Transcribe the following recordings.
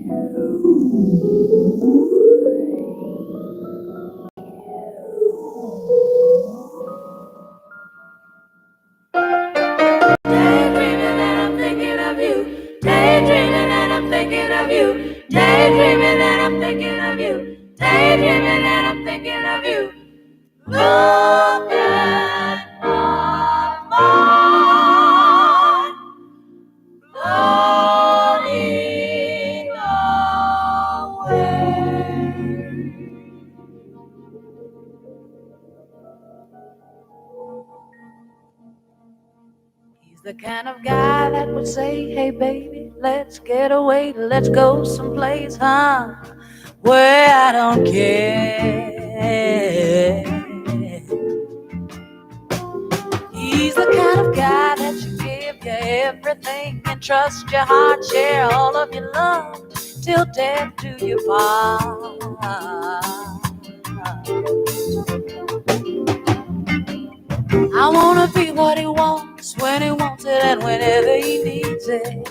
Daydreaming and I'm thinking of you. Daydreaming and I'm thinking of you. Daydreaming and I'm thinking of you. Daydreaming and I'm thinking of you. Look at my mind floating away. He's the kind of guy that would say, hey baby, let's get away, let's go someplace, where I don't care. He's the kind of guy that you give you everything and trust your heart, share all of your love till death do you part. I wanna be what he wants when he wants it and whenever he needs it.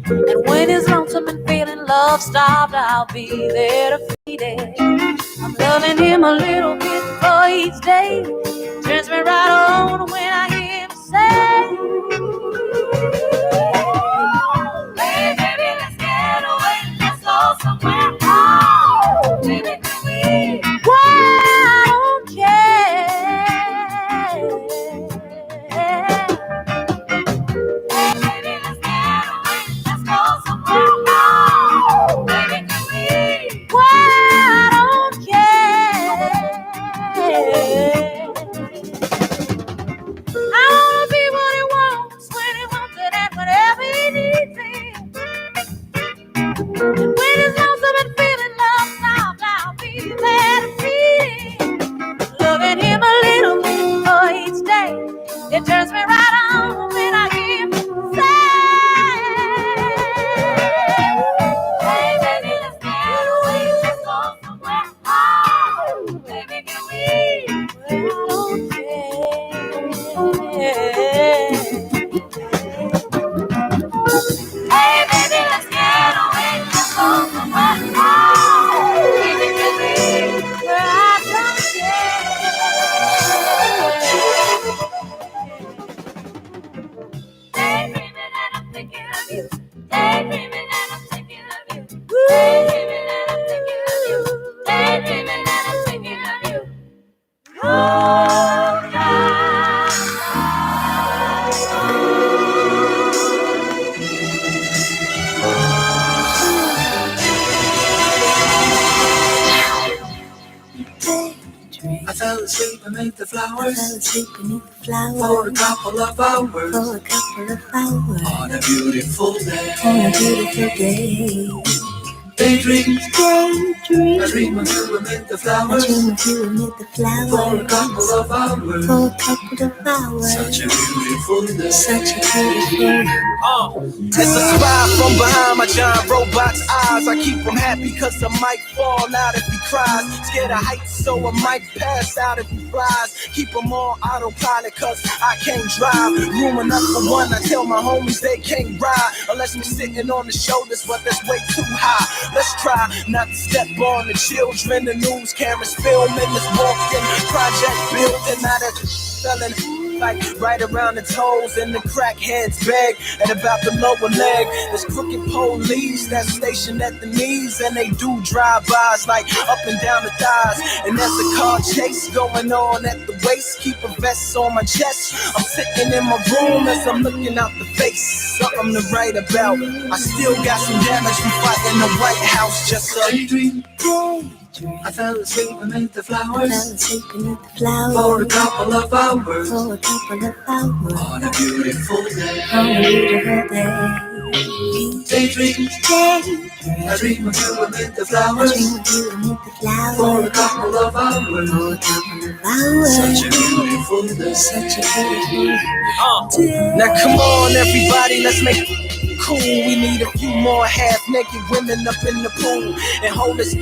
And when he's lonesome and feeling love starved, I'll be there to feed it. I'm loving him a little bit for each day. Turns me right on when I hear him say, hey baby, let's get away, let's go somewhere. Oh, baby, can we? Why I don't care. Hey baby, let's get away, let's go somewhere. Oh, baby, can we? Why I don't care. I wanna be what he wants when he wants it and whenever he needs it. And when he's lonesome and feeling love soft, I'll be there to feed him. Loving him a little bit for each day. It turns me right on when I hear him say, hey baby, let's get away, let's go somewhere. Oh, baby, can we? Well, I don't care. Hey baby, let's get away, let's go somewhere. Oh, baby, can we? Well, I don't care. Daydreaming and I'm thinking of you. Daydreaming and I'm thinking of you. Daydreaming and I'm thinking of you. Daydreaming and I'm thinking of you. Oh, I fell asleep beneath the flowers. For a couple of hours. On a beautiful day. Daydream. I dream of you amid the flowers. For a couple of hours. Such a beautiful day. It's a smile from behind my giant robot's eyes. I keep him happy cause I might fall out if he cries. Scared of heights so I might pass out if he flies. Keep him on autopilot cause I can't drive. Room enough for one, I tell my homies they can't ride. Unless we're sitting on the shoulders, but that's way too high. Let's try not to step on the children. The news cameras filming this walking project building. Now that's selling like right around the toes and the crackheads beg at about the lower leg. There's crooked police that's stationed at the knees and they do drive-bys like up and down the thighs. And there's a car chase going on at the waist. Keep a vest on my chest. I'm sitting in my room as I'm looking out the face. Something to write about. I still got some damage from fighting the White House just so. Daydream. I fell asleep beneath the flowers. For a couple of hours. On a beautiful day. Daydream. I dream of you amid the flowers. For a couple of hours. Such a beautiful day. Now come on everybody, let's make it cool. We need a few more half-naked women up in the pool and hold us.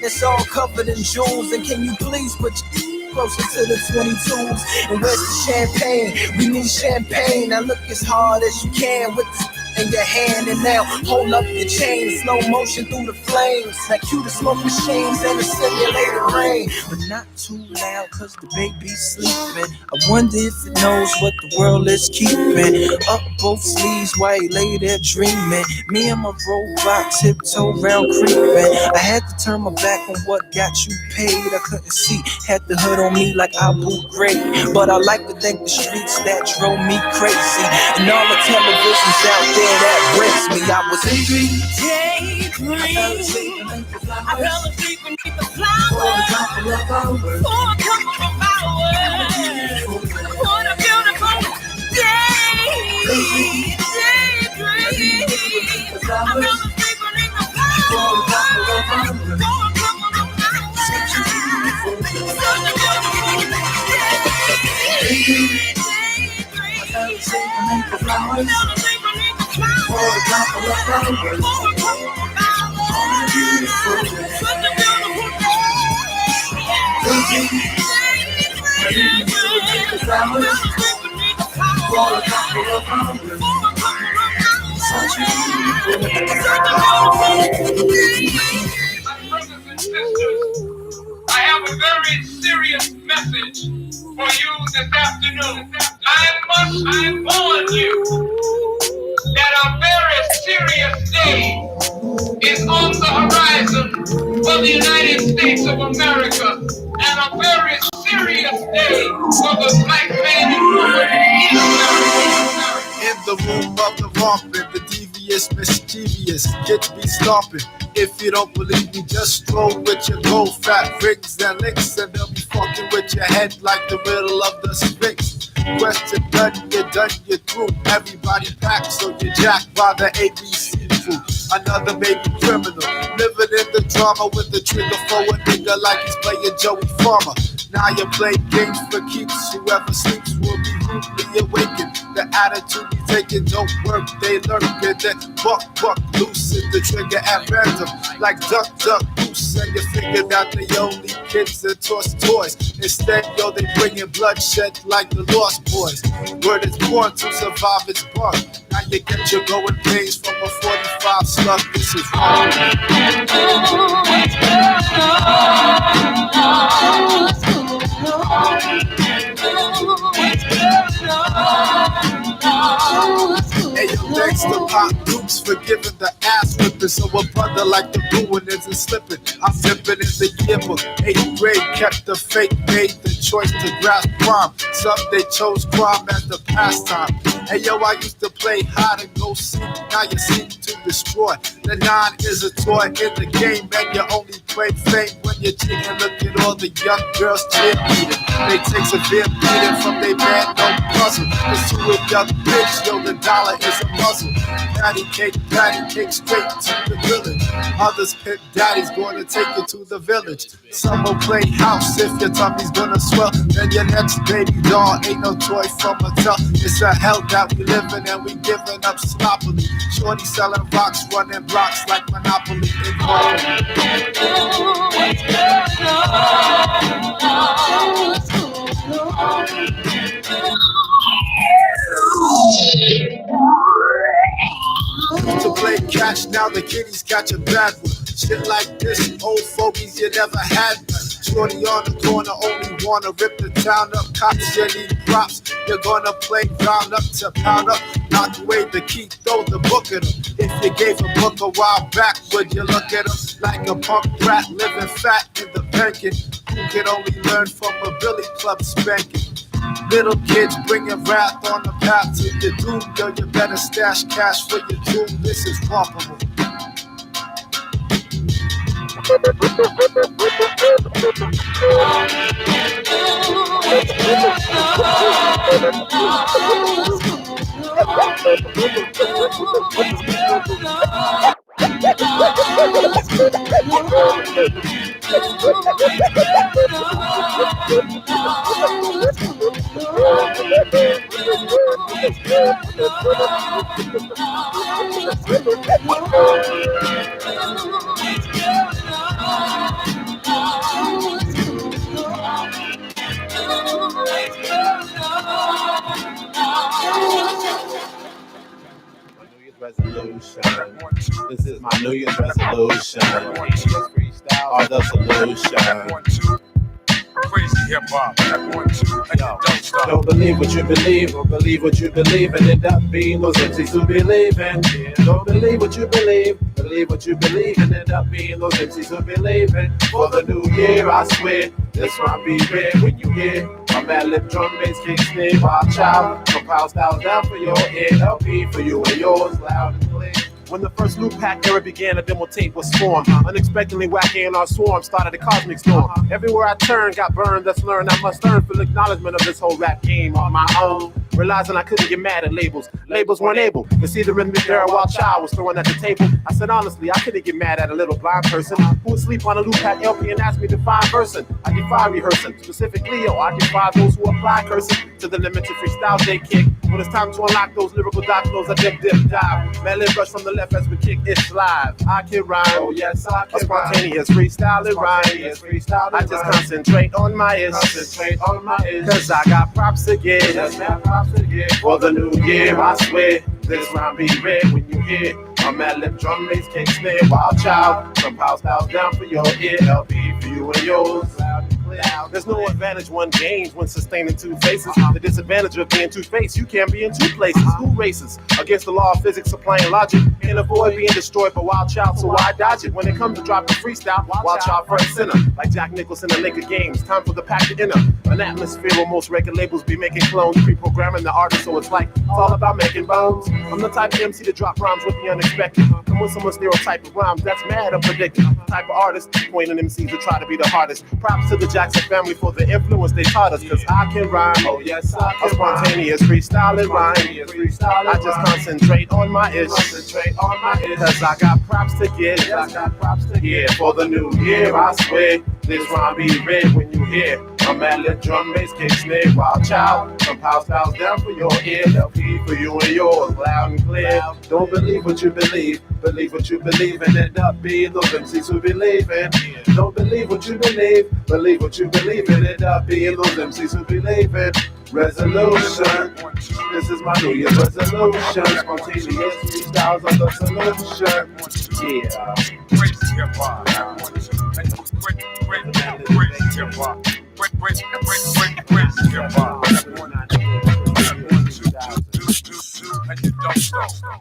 It's all covered in jewels. And can you please put your closer to the 22s? And where's the champagne? We need champagne. Now look as hard as you can with this in your hand, and now hold up your chain, slow motion through the flames, like cue the smoke machines and the simulated rain. But not too loud, cause the baby's sleeping. I wonder if it knows what the world is keeping. Up both sleeves while he lay there dreaming. Me and my robot tiptoe round creeping. I had to turn my back on what got you paid. I couldn't see, had the hood on me like Abu Ghraib. But I like to thank the streets that drove me crazy, and all the televisions out there that raised me. I was daydream. I fell asleep beneath the flowers for a couple of hours. What a beautiful day. Daydream. I fell asleep beneath the flowers for a couple of hours. Such a beautiful day. Flowers for a couple of hours. Such a beautiful Brothers and sisters, I have a very serious message for you this afternoon. I must warn you that a very serious day is on the horizon for the United States of America, and a very serious day for the black man and woman in America. In the room of the romping, the devious, mischievous, kids be stomping. If you don't believe me, just stroll with your gold fat rings and links, and they'll be fucking with your head like the riddle of the Sphinx. Question done, you're through. Everybody packed, so you're jacked by the ABC crew. Another baby criminal, living in the drama with the trigger for a nigga like he's playing Joey Farmer. Now you play games for keeps. Whoever sleeps will be rudely awakened. The attitude you taking don't work, they learn it. Then buck, loosen the trigger at random. Like duck, goose. And you figure that the only kids that toss toys. Instead, yo, they bringing bloodshed like the Lost Boys. Word is born to survive its bark. Now you get your going pains from a 45 slug. This is wrong. Hey, yo, thanks to Pop Dukes for giving the ass whipping. So a brother like the ruin isn't slipping. I'm sipping in the yearbook. 8th grade kept the faith, made the choice to grasp crime. Some they chose crime as the pastime. Hey yo, I used to play hide and go seek. Now you seek to destroy. The 9 is a toy in the game, and you only play fame when you're cheating. Look at all the young girls cheerleading. They take severe beating from they man, no puzzle. It's to a young bitch, yo, the dollar is a muzzle. Patty cake, straight to the village. Others pick daddy's gonna take you to the village. Some will play house if your tummy's gonna swell. Then your next baby doll ain't no toy from a tell. It's a hell that we live in and we giving up sloppily. Shorty selling rocks, running blocks like Monopoly. To play catch, now the kiddies catch a bad one. Shit like this, old fogies, you never had none. Shorty on the corner, only wanna rip the town up. Cops, you need props. You're gonna play round up to pound up. Knock away the key, throw the book at him. If you gave a book a while back, would you look at him like a punk rat living fat in the banking? Who could only learn from a billy club spanking? Little kids bringing wrath on the path to your doom. Yo, you better stash cash for your doom. This is palpable. resolution. This is my New Year's resolution. Freestyle are the solution. Crazy hip hop. Don't stop. Don't believe what you believe, or believe what you believe, and end up being those MCs who believe in. Don't believe what you believe what you believe, and end up being those MCs who believe in. For the new year, I swear, this might be rare when you hear my mad lip drum bass kick snare, wild child, compile styles down for your ear, LP for you and yours, loud and clear. When the first loop pack era began, a demo tape was formed. Unexpectedly wacky in our swarm started a cosmic storm. Everywhere I turned, got burned, thus learned I must earn full acknowledgement of this whole rap game on my own. Realizing I couldn't get mad at labels. Labels weren't able to see the rhythmic era while child was throwing at the table. I said honestly, I couldn't get mad at a little blind person who would sleep on a loop pack LP and ask me to find person. I defy rehearsing, specifically, I defy those who apply cursing to the limited freestyle they kick. When it's time to unlock those lyrical dominoes, I dip, dive. Man, let rush from the left as we kick it live. I can rhyme, oh yes, I can spontaneous freestyle and rhyme. I just concentrate on my ish, cause I got props to give. For the new year, I swear, this rhyme be rare when you hear a mad lip drum bass kick snare, wild child, compile styles down for your ear, LP for you and yours. There's no advantage one gains when sustaining two faces. The disadvantage of being two-faced, you can't be in two places. Who races against the law of physics, applying logic, and avoid being destroyed by wild child, so why dodge it? When it comes to dropping freestyle, wild child front center, like Jack Nicholson in Laker games. Time for the pack to enter an atmosphere where most record labels be making clones, pre-programming the artist, so it's like it's all about making bones. I'm the type of MC to drop rhymes with the unexpected. Come with some stereotype of rhymes that's mad or predicted. Type of artist pointing MCs to try to be the hardest. Props to the Jackson family for the influence they taught us, cause I can rhyme, oh yes I can. A spontaneous freestyle and rhyme. I just concentrate on my ish, cause I got props to give. Yeah, for the new year, I swear, this rhyme be red when you hear a mad lip drum bass kick snare, wild child, compile styles down for your ear, LP for you and yours, loud and clear. Don't believe what you believe what you believe, and end up being those MCs who believe in. Don't believe what you believe what you believe, and end up being those MCs who believe in. Resolution, this is my New Year's resolution. Spontaneous freestyles are the solution. Yeah. Crazy hip hop. Crazy hip hop. Crazy hip hop. And you don't stop.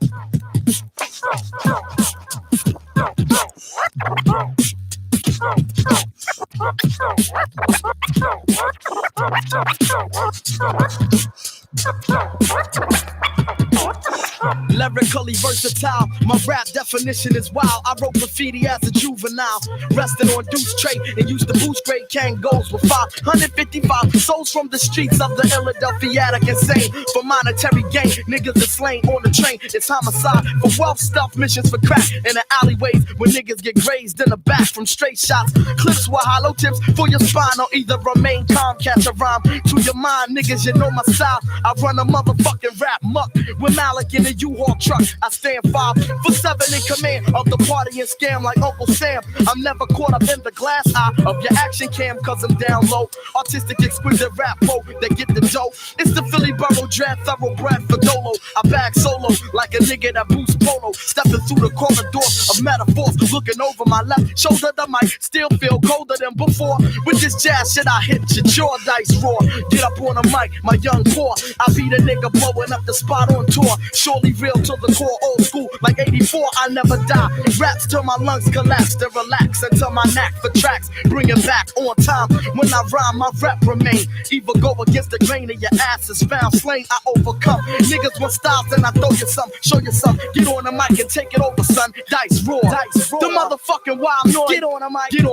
Lyrically versatile, my rap definition is wild. I wrote graffiti as a juvenile, resting on Deuce Tray and used to boost great Kangos with 555 souls from the streets of the Philadelphiatic insane. For monetary gain, niggas are slain on the train. It's homicide for wealth stuff, missions for crack in the alleyways where niggas get grazed in the back from straight shots. Clips with hollow tips for your spine, or either remain calm, catch a rhyme to your mind. Niggas, you know my style. I run a motherfucking rap muck with Malik in a U-Haul truck. I stand 5'7" in command of the party and scam like Uncle Sam. I'm never caught up in the glass eye of your action cam, cause I'm down low. Artistic, exquisite rap po that get the dough. It's the Philly Borough Draft Thoroughbred for Dolo. I bag solo like a nigga that boosts polo. Stepping through the corridors of metaphors, looking over my left shoulder. The mic still feel colder than before. With this jazz shit, I hit your jaw, dice roar. Get up on the mic, my young core. I be the nigga blowing up the spot on tour. Surely real to the core, old school like 84. I never die. Raps till my lungs collapse, then relax until my knack for tracks bring it back on time. When I rhyme, my rap remain. Either go against the grain or your ass is found slain. I overcome. Niggas want styles, then I throw you some, show you some. Get on the mic and take it over, son. Dice roar. The motherfucking wild noise. Get on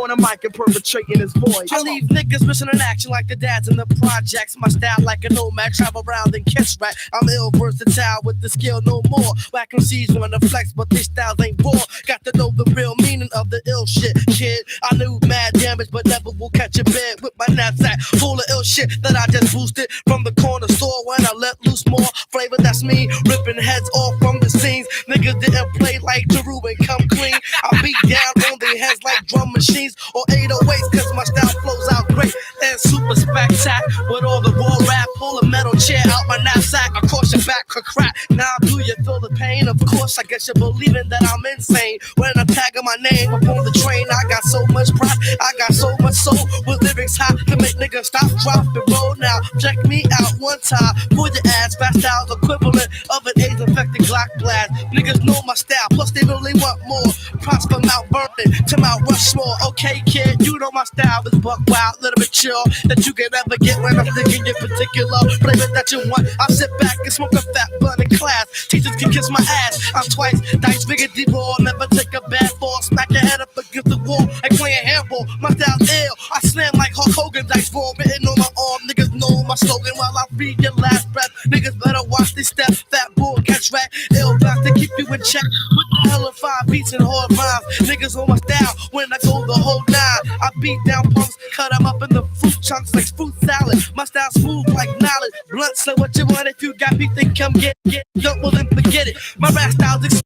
the mic and perpetrating his voice. I leave niggas missing in action like the dads in the projects. My style like a nomad, travel around and catch rat. I'm ill versatile with the skill no more. Whack MCs wanna flex, but these styles ain't raw. Got to know the real meaning of the ill shit, kid. I knew mad damage, but never will catch a bed with my knapsack full of ill shit that I just boosted from the corner store when I let loose more flavor. That's me ripping heads off from the scenes. Niggas didn't play like Jeru and come clean. I beat down on their heads like drum machines or 808s, cause my style flows out great and super spectac with all the raw rap. Pull a metal chair out my knapsack across your back, crack. Now do you feel the pain? Of course, I guess you're believing that I'm insane. When I'm tagging my name upon the train, I got so much pride, I got so much soul. With lyrics hot to make niggas stop, drop, and roll. Now check me out one time. Pull your ass fast out, equivalent of an AIDS-infected Glock blast. Niggas know my style, plus they really want more. Props from Mount Vernon to Mount Rushmore. Okay, kid, you know my style is buck wild, little bit chill that you can never get when I'm thinking in particular. Flavor that you want, I sit back and smoke a fat blunt in class. Teachers can kiss my ass, I'm twice dice bigger, deep ball. Never take a bad fall, smack your head up against the wall like playing handball. My style's ill, I slam like Hulk Hogan dice ball, written on my arm. Niggas know my slogan while I read your last breath. Niggas better watch these steps, fat bull, catch rat. Ill back to keep you in check. What the hell of 5 beats and hard rhymes? Niggas on my style when I go the whole 9. I beat down punks, cut them up in the fruit chunks like fruit salad. My style smooth like knowledge. Blunt, so what you want if you got beef, then come get. Don't well then forget it. My rap style's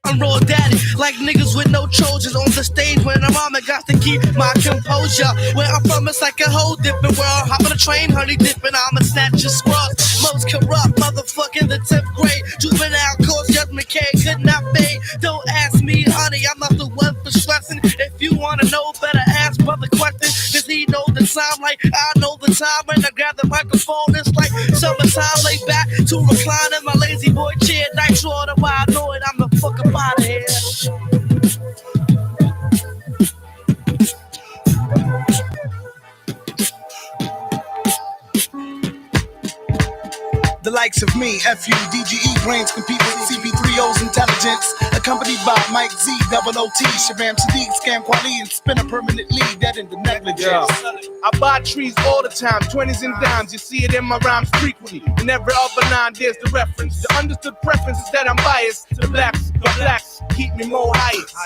I'm raw daddy, like niggas with no Trojans on the stage when I'm on. I got to keep my composure. Where I'm from, it's like a whole different world. Hop on a train, honey dipping, I'ma snatch your scrubs. Most corrupt motherfucker in the 10th grade. Juvenile course, just McKay could not fade. Don't ask me, honey, I'm not the one for stressing. If you wanna know, better ask brother question. Cause he know the time like I know the time. When I grab the microphone, it's like summertime. Lay back to recline in my lazy boy chair. Nitro on the wild, know it, I'm the fuck up out of here. The likes of me, FU, DGE brains compete with CP3O's intelligence, accompanied by Mike Z, Double OT, Shabam Sadiq, Scam Quali, and spin a permanent lead that in the negligence. I buy trees all the time, 20s and dimes, you see it in my rhymes frequently. In every other line, there's the reference. The understood preference is that I'm biased. The blacks keep me more highest.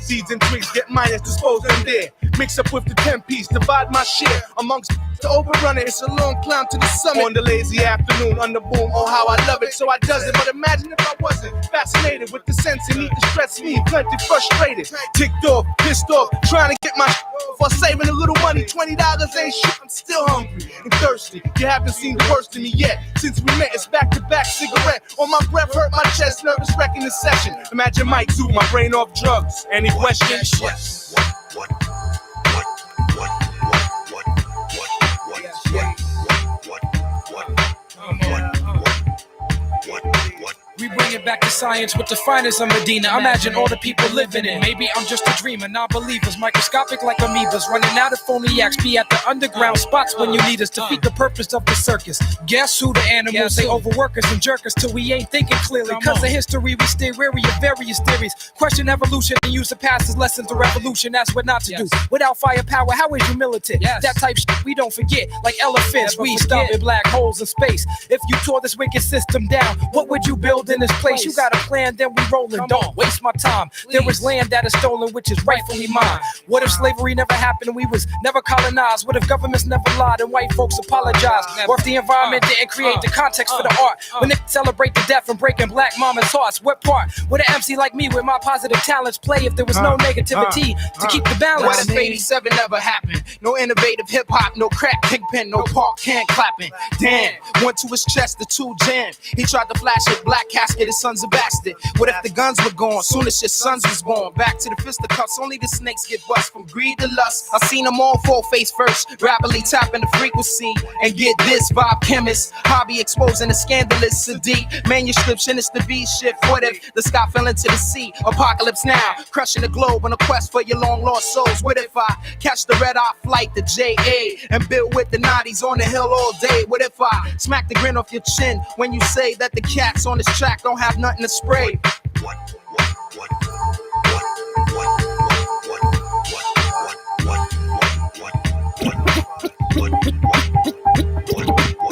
Seeds and twigs get minus, dispose them there. Mix up with the 10-piece, divide my share amongst the overrunner. It's a long climb to the summit. On the lazy afternoon, on the boom, oh how I love it, so I does it. But imagine if I wasn't fascinated with the sense and need to stress me, plenty frustrated, ticked off, pissed off, trying to get my for saving a little money. $20 ain't shit, I'm still hungry and thirsty. You haven't seen the worst of me yet. Since we met, it's back-to-back cigarette. On my breath, hurt my chest, nervous wrecking the session. Imagine Mike Zoo, my brain off drugs. Any questions? What? We bring it back to science with the finest of Medina. Imagine all the people living in. Maybe I'm just a dreamer, non-believers, microscopic like amoebas, running out of phoniacs. Be at the underground spots when you need us. Defeat the purpose of the circus. Guess who the animals? They overwork us and jerk us till we ain't thinking clearly. Cause of history, we stay weary of various theories. Question evolution and use the past as lessons to revolution. That's what not to do. Without firepower, how is you militant? That type shit we don't forget. Like elephants, we stop in black holes in space. If you tore this wicked system down, what would you build in this place? You got a plan, then we rollin'. Don't waste my time. There is land that is stolen, which is rightfully mine. What if slavery never happened and we was never colonized? What if governments never lied and white folks apologized? Or if the environment didn't create the context for the art? When they celebrate the death and breaking black mama's hearts, what part would an MC like me with my positive talents play if there was no negativity to keep the balance? What if 87 never happened? No innovative hip-hop, no crack pigpen, no park can clapping. Damn, went to his chest, the two jammed. He tried to flash it, black casket, his son's a bastard. What if the guns were gone soon as your sons was born? Back to the fisticuffs, only the snakes get bust from greed to lust. I seen them all fall face first, rapidly tapping the frequency. And get this, Bob Chemist, hobby exposing the scandalous Sadiq. Manuscripts in it's the V shit. What if the sky fell into the sea? Apocalypse now, crushing the globe on a quest for your long lost souls. What if I catch the red eye flight, the JA, and build with the Naughties on the hill all day? What if I smack the grin off your chin when you say that the cats on this track don't have nothing to spray?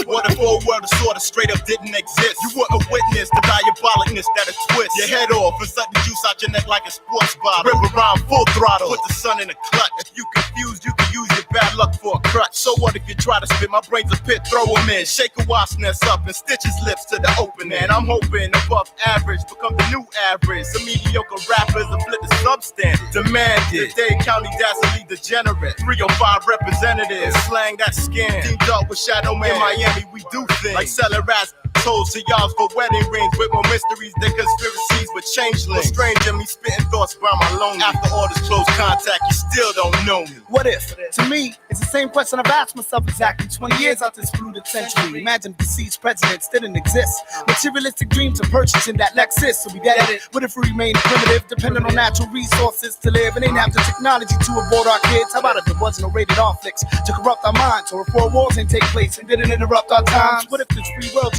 What if all world sorta straight up didn't exist? You wouldn't witness the diabolic greatness that'll twist your head off and suck the juice out your neck like a sports bottle. Rip around full throttle, put the sun in a clutch. If you confused, you can use your bad luck for a crutch. So what if you try to spit? My brain's a pit, throw him in. Shake a wasp's nest up and stitch his lips to the opening. I'm hoping above average become the new average. Some mediocre rappers will flip the substandard. Demanded, Dade County Dazzling degenerate. 305 representatives, slang that skin. Teamed up with Shadow Man in Miami, we do things like selling rats. Toes to y'all for wedding rings with more mysteries than conspiracies with changelings. Stranger me spitting thoughts around my lonely. After all this close contact, you still don't know me. What if? To me, it's the same question I've asked myself exactly 20 years out this polluted century. Imagine deceased presidents didn't exist. Materialistic dreams of purchasing that Lexus. So we get it. What if we remain primitive, dependent on natural resources to live, and ain't have the technology to avoid our kids? How about if there wasn't no rated R flicks to corrupt our minds, or if world wars didn't take place and didn't interrupt our times? What if this free world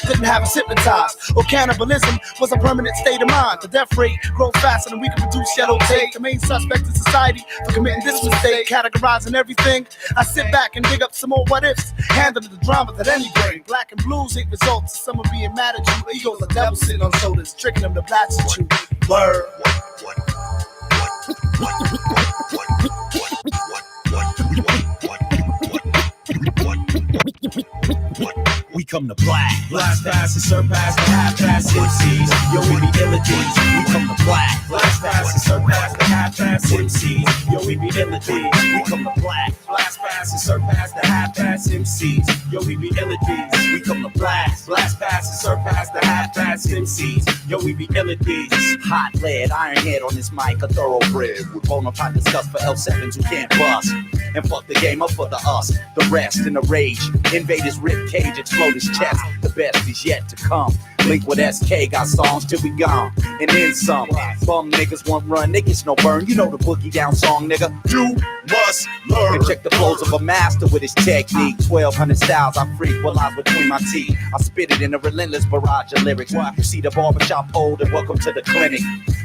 didn't have us hypnotized, or cannibalism was a permanent state of mind? The death rate grows faster than we can produce yellow tape. The main suspect in society for committing this mistake, categorizing everything. I sit back and dig up some more what ifs, handling the drama that any bring. Black and blues ain't results of someone being mad at you. Egos, the devil sitting on shoulders, tricking them to blast at you. Word. We come to blast past and surpass the half-past MCs. Yo, we be illegies. We come to blast past and surpass the half-past MCs. Yo, we be illegies. We come to blast past and surpass the half-past MCs. Yo, we be illegies. We come to blast past and surpass the half-past MCs. Yo, we be illegies. Hot lead, iron head on this mic, a thoroughbred with bona fide disgust for L7s who can't bust. And fuck the game up for the us, the rest in the rage. Invade his rib cage, explode his chest. The best is yet to come. Link with SK, got songs till we gone. And then some. Bum niggas won't run, niggas no burn. You know the boogie down song, nigga. You must learn. And check the flows of a master with his technique. 1200 styles I freak while I between my teeth. I spit it in a relentless barrage of lyrics. You see the barbershop hold and welcome to the clinic.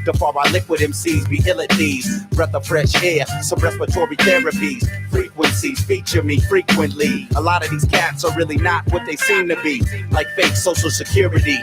The far I liquid MCs be ill at these. Breath of fresh air, some respiratory therapies. Frequencies feature me frequently. A lot of these cats are really not what they seem to be. Like fake social security.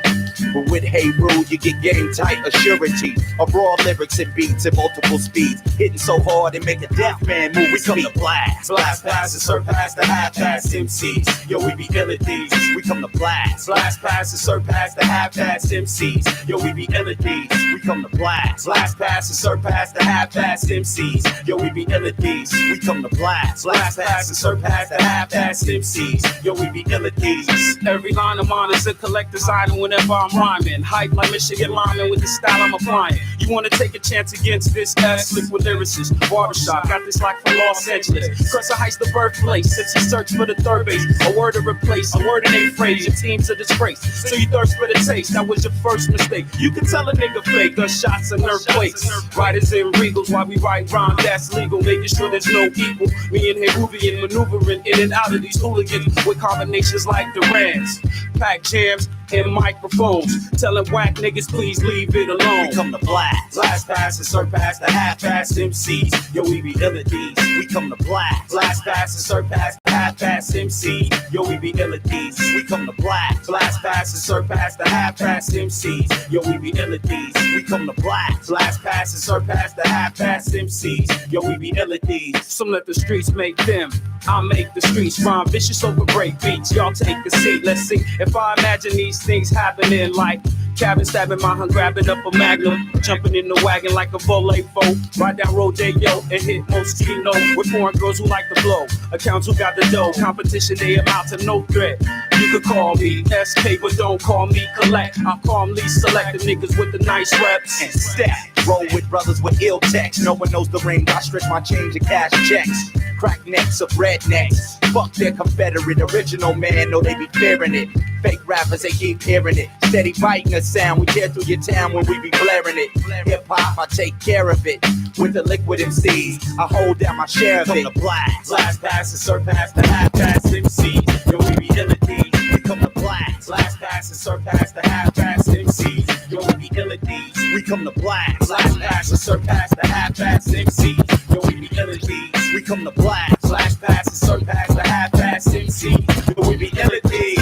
But with Hey Rude, you get game tight assurity. Of raw lyrics and beats at multiple speeds. Hitting so hard it make a deaf man move. We come to blast past and surpass the half-past MCs. Yo, we be ill at these. We come to blast past and surpass the half-past MCs. Yo, we be ill at these. We come to blast past and surpass the half-past MCs. Yo, we be ill at these. We come to blast past and surpass the half-past MCs. Yo, we be ill at these. Every line of mine is a collector's item whenever I'm rhyming. Hype like Michigan lineman with the style I'm applying. You wanna take a chance against this liquid lyricist? Barbershop, got this like from Los Angeles. Crescent Heights the birthplace, since you search for the third base. A word to replace, a word in a phrase, your team's a disgrace. So you thirst for the taste, that was your first mistake. You can tell a nigga fake, gunshots and earthquakes. Riders in Regals while we write rhyme that's legal, making sure there's no equal. Me and Heruvian maneuvering in and out of these hooligans with combinations like Durans. Pack jams and microphones, telling whack niggas please leave it alone. We come to blast past and surpass the half-past MCs. Yo, we be ill at these. We come to blast past and surpass the half-past MCs. Yo, we be ill at these. We come to blast past and surpass the half-past MCs. Yo, we be ill at these. We come to blast past and surpass the half-past MCs. Yo, we be ill at these. Some let the streets make them. I make the streets rhyme vicious over break beats. Y'all take a seat. Let's see if I imagine these things happening like cabin stabbing my hunt, grabbing up a magnum, jumping in the wagon like a volley foe, ride down Rodeo and hit Moschino with foreign girls who like to blow, accounts who got the dough, competition they amount to no threat. You could call me SK, but don't call me collect. I calmly select the niggas with the nice reps and stack. Roll with brothers with ill text. No one knows the ring. I stretch my change and cash checks. Crack necks of rednecks. Fuck their Confederate. Original man, know they be fearing it. Fake rappers, they keep hearing it. Steady biting the sound. We tear through your town when we be blaring it. Hip hop, I take care of it. With the liquid MCs, I hold down my share of it. Come to blast past and surpass the half-past MCs. Yo, we be ill at these. We come to blast past and surpass the half-past MCs. Yo, we be ill at these. We come to blast past and surpass the half-past MCs. Yo, we be ill at these. We come to blast past and surpass the half-past MCs. Yo, we be ill at these.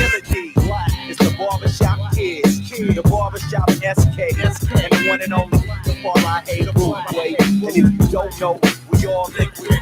It's the barbershop kids. The barbershop SK, and the one and only, the far I hate, the full way. And if you don't know, we all liquid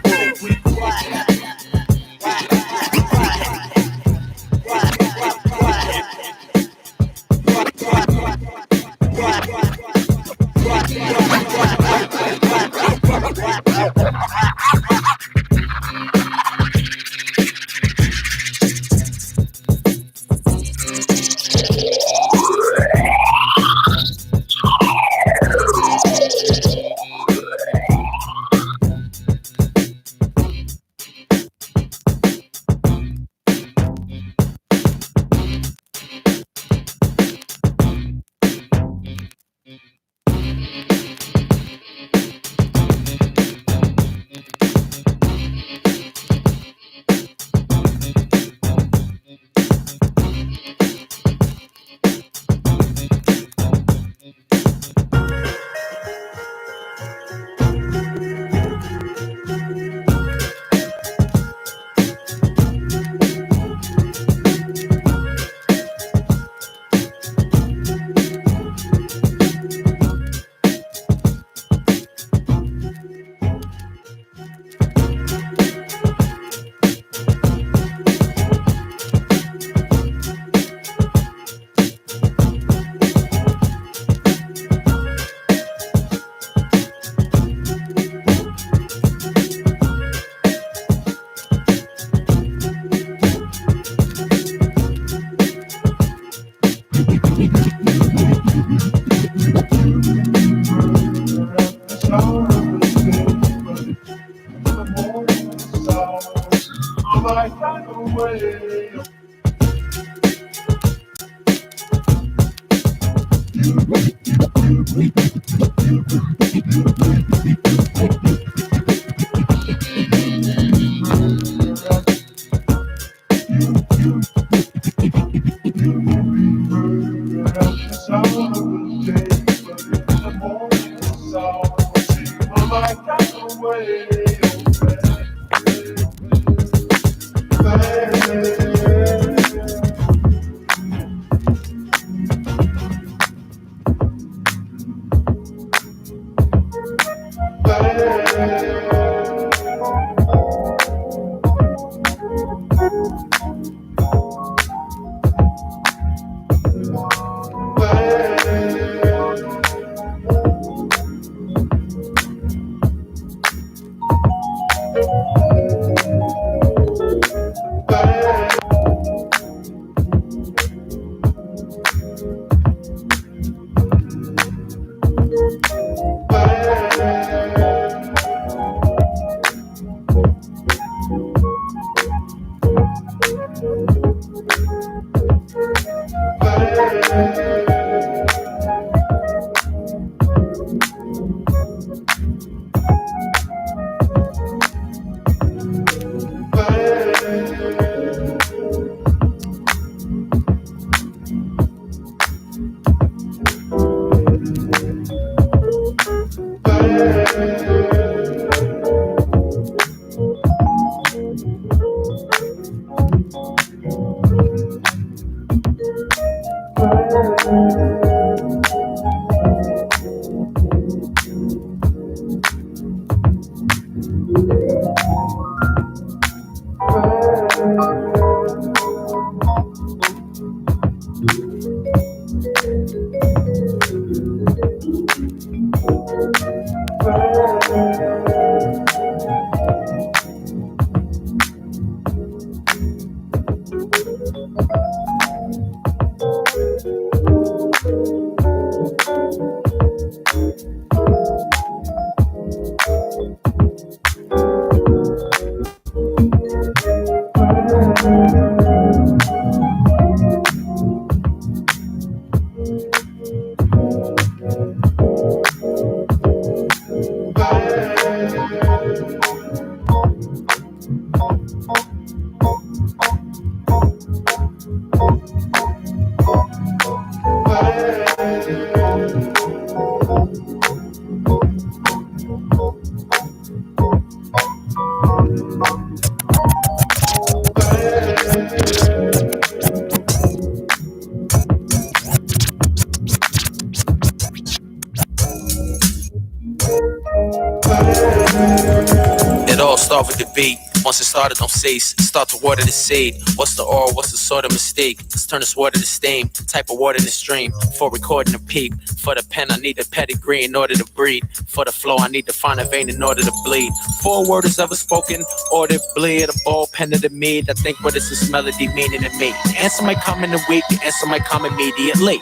It all started with the beat. Once it started, don't cease. Start to water the seed. What's the oil? What's the sort of mistake? Let's turn this water to steam. Type of water in the stream. For recording a peep. For the pen, I need a pedigree in order to breathe. For the flow, I need to find a vein in order to bleed. 4 words is ever spoken, or to bleed. A ball pen to the mead. I think what is this melody meaning to me? The answer might come in a week. The answer might come immediately.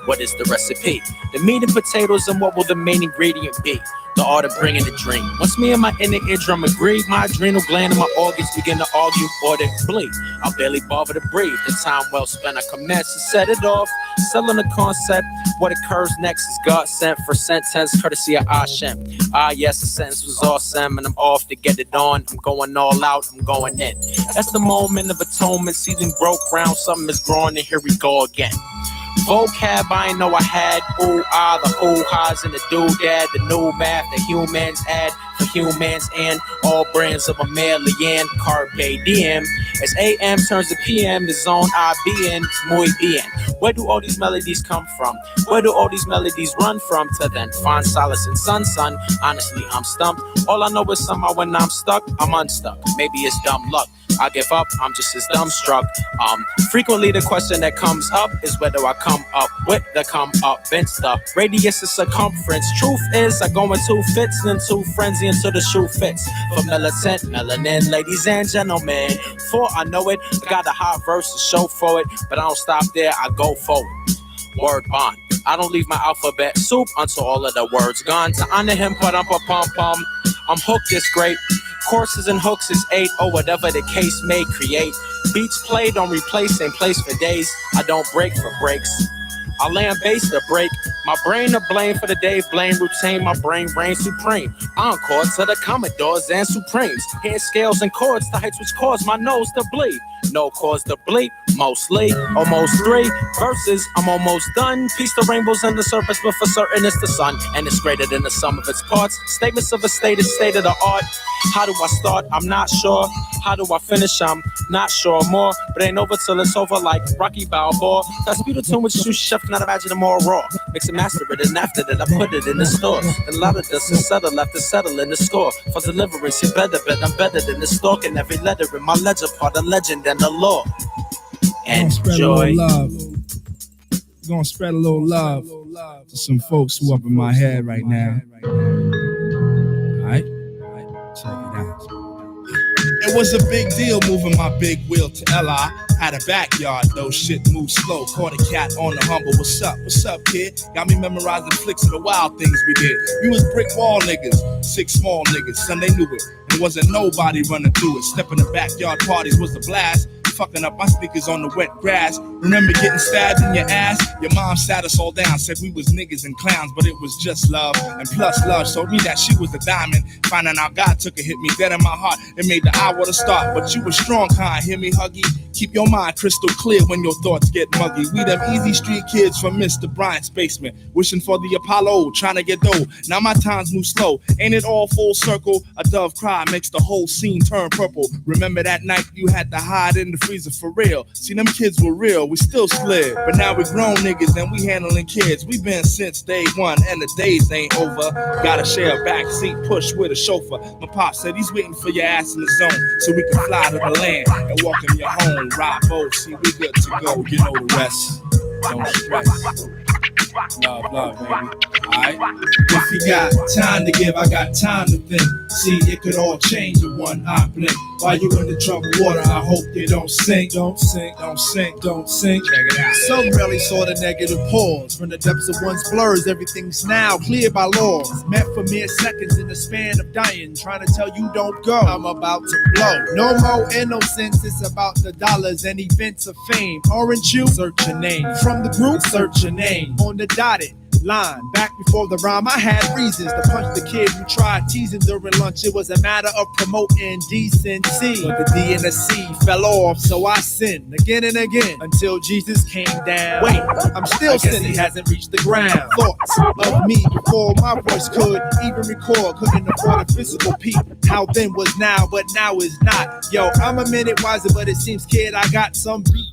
What is the recipe? The meat and potatoes, and what will the main ingredient be? The art of bringing the dream. Once me and my inner eardrum agree, my adrenal gland and my organs begin to argue or they bleed. I'll barely bother to breathe. The time well spent, I commence to set it off. Selling the concept. What occurs next is God sent for sentence, courtesy of Hashem. Ah, yes, the sentence was awesome, and I'm off to get it on. I'm going all out, I'm going in. That's the moment of atonement. Season broke ground, something is growing, and here we go again. Vocab I ain't know I had. Ooh, ah, the ooh-ahs and the doodad, the new math, the humans add for humans and all brands of a alien. Carpe diem. As AM turns to PM, the zone I be in is muy bien. Where do all these melodies come from? Where do all these melodies run from? To then find solace in son. Honestly, I'm stumped. All I know is somehow when I'm stuck, I'm unstuck. Maybe it's dumb luck. I give up, I'm just as dumbstruck. Frequently the question that comes up is whether I come up with the come up bent stuff. Radius is circumference. Truth is I go in 2 fits and 2 frenzy until the shoe fits. For militant melanin, ladies and gentlemen. For I know it, got a hot verse to show for it, but I don't stop there, I go forward. Word bond. I don't leave my alphabet soup until all of the words gone. To honor him, pum. I'm hooked, it's great. Courses and hooks is 8 or whatever the case may create. Beats played, don't replace, same place for days. I don't break for breaks. I lay on base to break. My brain to blame for the day, blame routine. My brain reigns supreme. Encore to the Commodores and Supremes. Hand scales and chords, the heights which cause my nose to bleed. No cause to bleep, mostly, almost 3 verses, I'm almost done. Piece the rainbows and the surface, but for certain it's the sun, and it's greater than the sum of its parts. Statements of a state is state of the art. How do I start? I'm not sure. How do I finish? I'm not sure more, but ain't over till it's over like Rocky Balboa. That's be the tune with shoe chef, not imagine more raw. Mix and master it, and after that I put it in the store. And a lot of this is settled, left to settle in the score. For deliverance, you better bet I'm better than the stalk. And every letter in my ledger part of legend and the law. And joy. We're gonna spread a little love to some folks who up in my head right now. Alright? Check it out. It was a big deal moving my big wheel to LI. Had a backyard though, shit moved slow. Caught a cat on the humble. What's up, kid? Got me memorizing flicks of the wild things we did. We was brick wall niggas, 6 small niggas, son, they knew it. And wasn't nobody running through it. Stepping to backyard parties was the blast. Fucking up my sneakers on the wet grass. Remember getting stabbed in your ass? Your mom sat us all down, said we was niggas and clowns, but it was just love. And plus love showed me that she was a diamond. Finding out God took a hit me dead in my heart. It made the hour to start, but you was strong, kind. Hear me, Huggy? Keep your mind crystal clear when your thoughts get muggy. We them easy street kids from Mr. Bryant's basement, wishing for the Apollo, trying to get dough. Now my times move slow. Ain't it all full circle? A dove cry makes the whole scene turn purple. Remember that night you had to hide in the freezer for real. See, them kids were real, we still slid. But now we grown niggas and we handling kids. We been since day one and the days ain't over. Gotta share a backseat push with a chauffeur. My pop said he's waiting for your ass in the zone so we can fly to the land and welcome you home. Ride boat, see we good to go. You know the rest. Don't stress. Love, baby. Alright. If you got time to give, I got time to think. See, it could all change in one eye blink. While you in the troubled water, I hope you don't sink. Don't sink. Check it out. Some really saw the negative pause. From the depths of one's blurs, everything's now clear by laws. Meant for mere seconds in the span of dying. Trying to tell you don't go. I'm about to blow. No more innocence, it's about the dollars and events of fame. Aren't you? Search your name. From the group, search your name. On the dotted line. Back before the rhyme, I had reasons to punch the kid who tried teasing during lunch. It was a matter of promoting decency. But the D and the C fell off, so I sinned again and again until Jesus came down. Wait, I'm still sinning. He hasn't reached the ground. Thoughts of me before my voice could even record. Couldn't afford a physical peep. How then was now, but now is not. Yo, I'm a minute wiser, but it seems, kid, I got some beat.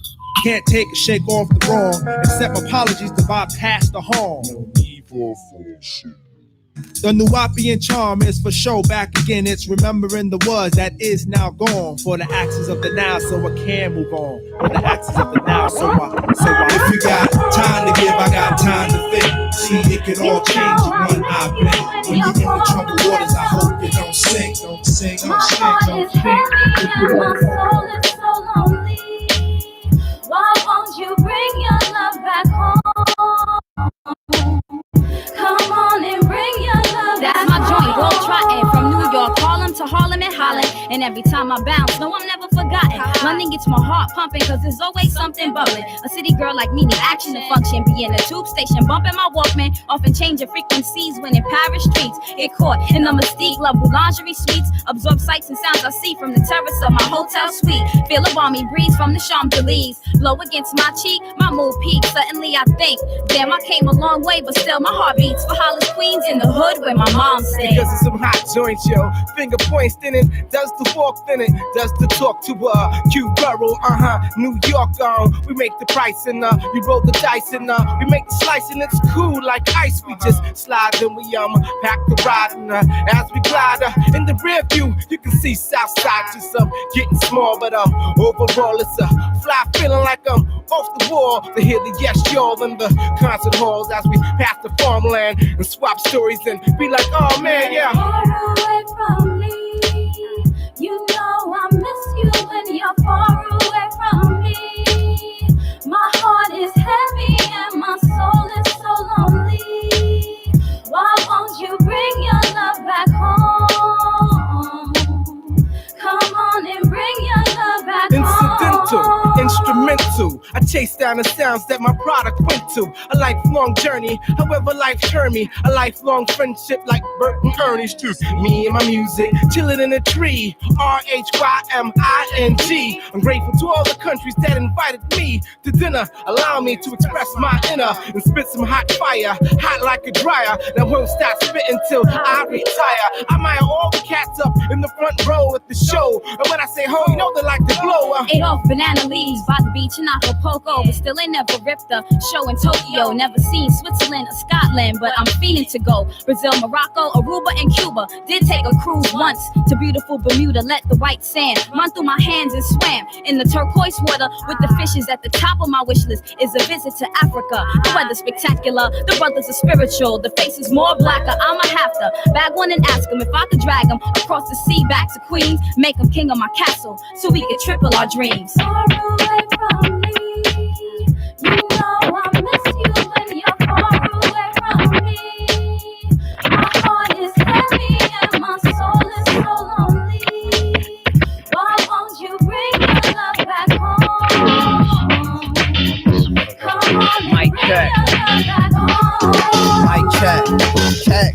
Can't take a shake off the wrong, accept apologies to bypass the harm. No need for a falsehood. The Nuwapian charm is for show back again. It's remembering the was that is now gone. For the axis of the now, so I can move on. For the axis of the now, so I. If you got time to give, I got time to think. See, it can all change in one eye blink. When you're in the troubled waters, I hope you don't sink. Don't sink, don't sink, don't sink. My soul is so lonely. Why won't you bring your love back home? Come on and bring your love. That's my joint, globe trotting from New York, Harlem to Harlem and Holland. And every time I bounce, no, I'm never forgotten. London gets my heart pumping, cause there's always something bubbling. A city girl like me need action to function. Be in a tube station, bumping my Walkman, often changing frequencies when in Paris streets. Get caught in the mystique, love lingerie suites. Absorb sights and sounds I see from the terrace of my hotel suite. Feel a balmy breeze from the Champs-Élysées. Blow against my cheek, my mood peaks. Suddenly I think, damn, I came a long way, but still my heart beats for Hollis Queens in the hood where my mom stays. Because it's some hot joints, yo. Finger points in it, does the walk in it, does the talk to Q Borough, New York, we make the price and we roll the dice and we make the slice and it's cool like ice. We just slide and we pack the ride and as we glide in the rear view, you can see Southside just getting small, but overall it's a fly feeling like I'm off the wall to hear the yes y'all in the concert halls as we pass the farmland and swap stories and be like, oh man, yeah. Far away from me, you know I miss you when you're far away from me. My heart is heavy and my soul is so lonely. Why won't you bring your love back home? Come on and bring your love back Incidental, home. instrumental. I chase down the sounds that my product went to. A lifelong journey, however life turned me. A lifelong friendship like Bert and Ernie's too. Me and my music, chilling in a tree. RHYMING. I'm grateful to all the countries that invited me to dinner. Allow me to express my inner and spit some hot fire, hot like a dryer. That won't stop spitting till I retire. I admire all the cats up in the front row at the show. And when I say ho, you know they like to blow. Ate off banana leaves by the beach in Acapulco, but still ain't never ripped a show in Tokyo. Never seen Switzerland or Scotland, but I'm feeling to go. Brazil, Morocco, Aruba, and Cuba. Did take a cruise once to beautiful Bermuda. Let the white sand run through my hands and swam in the turquoise water with the fishes. At the top of my wish list is a visit to Africa. The weather's spectacular, the brothers are spiritual, the face is more blacker. I'ma have to bag one and ask him if I could drag him across the sea back to Queens, make him king of my castle so we could triple our dreams. Far away from me, you know I miss you when you're far away from me. My heart is heavy and my soul is so lonely. Why won't you bring your love back home? Come on and Mic bring check. your love back home. Mic check, check.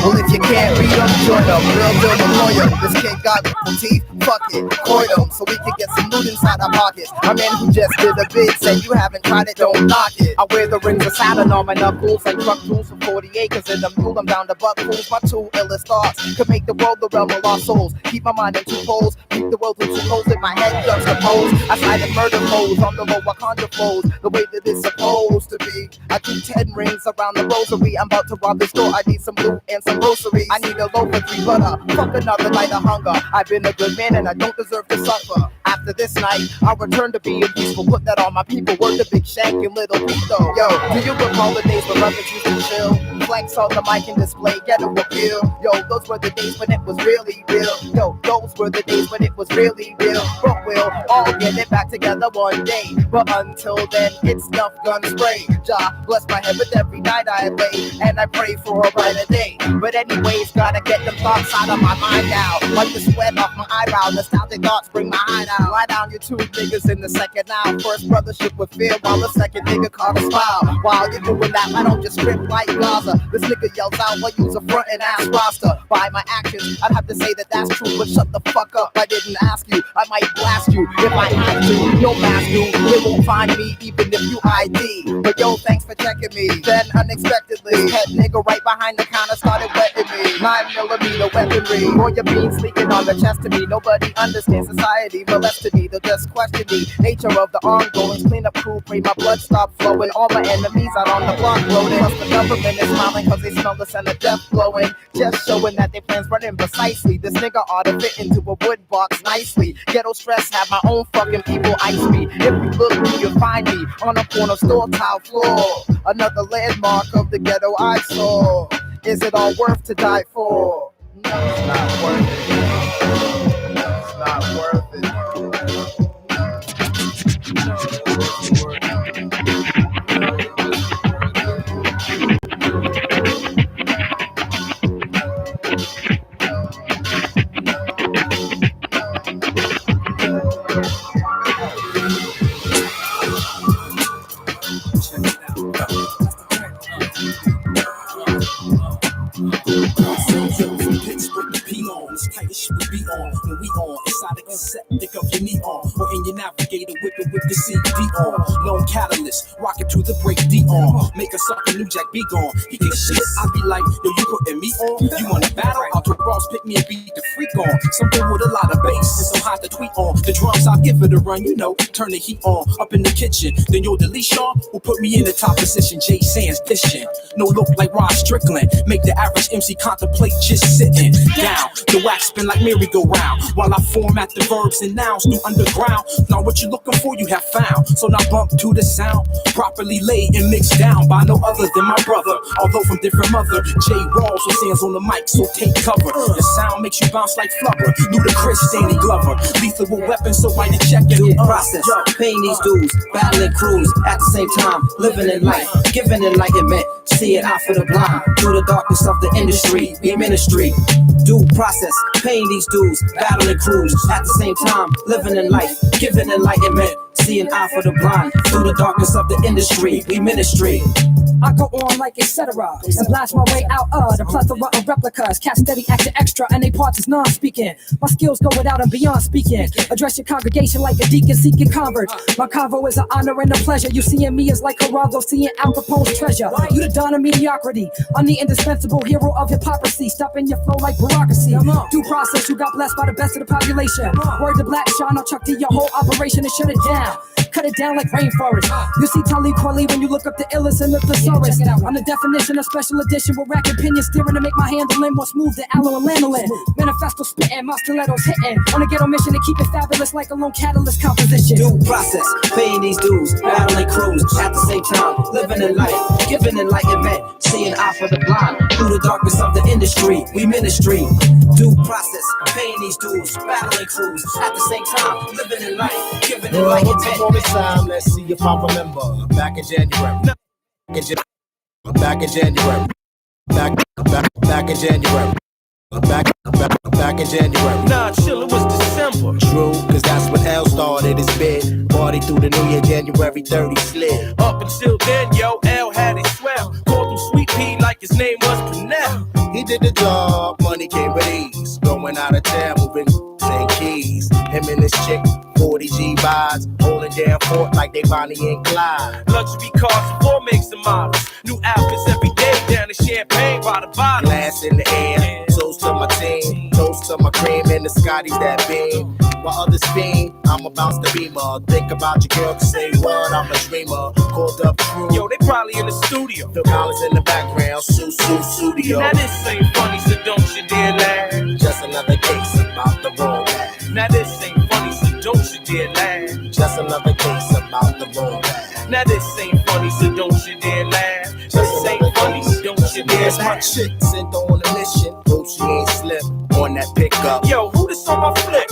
Well, if you can't read them, join them. Real deal, the lawyer. This kid got teeth, fuck it, coin them, so we can get some loot inside our pockets. A man who just did a bid said you haven't tried it, don't knock it. I wear the rings of Saturn on my knuckles and truck tools for 40 acres in the mule. I'm down to buck fools. My two illest thoughts could make the world the realm of our souls. Keep my mind in two poles, keep the world in two poles. In my head juxtaposed, I slide in murder pose on the road Wakanda flows, the way that it's supposed to be. I do 10 rings around the rosary. I'm about to rob the store. I need some loot and some groceries. I need a loaf of 3 butter. Fuck another night of hunger. I've been a good man and I don't deserve to suffer. After this night, I'll return to being peaceful. Put that on my people. Word to Big Shank and Little Pito. Yo, do you recall the days when brothers used to chill? Flex on the mic and display, get a appeal. Yo, those were the days when it was really real. Yo, those were the days when it was really real. But we'll all get it back together one day. But until then, it's Nuff Gun Spray. Jah bless my head with every night I lay, and I pray for a brighter day. But anyways, gotta get them thoughts out of my mind now. Like the sweat off my eyebrow, nostalgic thoughts bring my eye down. Lie down, you 2 niggas in the second now. First brothership with fear, while the second nigga caught a smile. While you're doing that, I don't just script like Gaza. This nigga yells out while you's a front and ass roster. By my actions, I'd have to say that that's true, but shut the fuck up, I didn't ask you. I might blast you if I have to. No mask, dude, they won't find me even if you ID. But yo, thanks for checking me. Then unexpectedly, head nigga right behind the counter started wetting me. My 5mm weaponry. Or your beans leaking on the chest to me. Nobody understands society, molested me. They'll just question the nature of the ongoing cleanup crew. Pray my blood stop flowing. All my enemies out on the block loading. Plus the government is smiling cause they smell the scent of death blowing. Just showing that their plans running precisely. This nigga ought to fit into a wood box nicely. Ghetto stress, have my own fucking people ice me. If you look, you can find me on a corner store tile floor. Another landmark of the ghetto I saw. Is it all worth to die for? No, it's not worth it. It's not worth it. Navigator with the CD on, lone catalyst, rocking to the break D on, make a sucker new jack be gone. He get shit, I be like, yo, you putting me on? You want to battle? I'll to Ross, pick me and beat the freak on. Something with a lot of bass, and so hot to tweet on. The drums, I'll give it a run, you know, turn the heat on, up in the kitchen. Then yo, delete Sean, will put me in the top position. Jay Sands dishing, no look like Rod Strickland, make the average MC contemplate just sitting down. The wax spin like merry-go-round, while I format the verbs and nouns through underground. Now what you looking for, you have found. So now bump to the sound, properly laid and mixed down by no other than my brother. Although from different mother, Jay Rawls with Sands on the mic, so take cover. The sound makes you bounce like flubber. Ludacris, Danny Glover, lethal with weapons, so write and check it. Process, paying these dues, battling crews at the same time, living in life, giving enlightenment, see it out for the blind. Through the darkness of the industry, be ministry. Due process, paying these dues, battling crews at the same time, living in life, giving enlightenment, see an eye for the blind. Through the darkness of the industry, we ministry. I go on like etc. and blast my way out of the plethora of replicas. Cast steady, acting extra, and they parts is non-speaking. My skills go without and beyond speaking. Address your congregation like a deacon seeking convert. My convo is an honor and a pleasure. You seeing me is like Geraldo seeing Al Capone's treasure. You the dawn of mediocrity. I'm the indispensable hero of hypocrisy. Stopping your flow like bureaucracy. Due process, you got blessed by the best of the population. Word to Black Sean, I'll chuck to your whole operation and shut it down. Cut it down like rainforest. You see Talib Kweli when you look up the illest and the thesaurus. I'm the definition of special edition with rack opinion steering to make my handling more smooth than aloe and lanolin. Manifesto spitting, my stilettos hitting. On a ghetto mission to keep it fabulous like a lone catalyst composition. Due process, paying these dues, battling crews at the same time, living in life, giving enlightenment, seeing eye for the blind. Through the darkness of the industry, we ministry. Due process, paying these dues, battling crews at the same time, living in life, giving enlightenment. Time, let's see if I remember. Back in January. Back in January. Back in January. Back in January. Nah, chill, it was December. True, cause that's when L started his bid. Party through the new year, January 30 slid. Up until then, yo, L had it swell. Called him Sweet Pea like his name was Pernell. He did the job, money came with ease. Going out of town, moving and keys. Him and his chick, 40 G vibes, holding down fort like they Bonnie and Clyde. Luxury cars, 4 makes and models. New outfits every day, down in champagne by the bottle. Glass in the air, toast to my team, toast to my cream and the Scotties that beam. While others fiend, I'm a bounce the beamer. Think about your girl to say what, I'm a dreamer. Called up crew, yo, they probably in the studio. The collars in the background, studio. Now this ain't funny, so don't you dare laugh. Just another case about the wrong man. Now this ain't funny, so don't you dare laugh. Just another case about the wrong man. Now this ain't funny, so don't you dare laugh. This ain't funny, so don't you dare laugh. My chick sent on a mission, hope she ain't slip on that pickup. Yo, who this on my flip?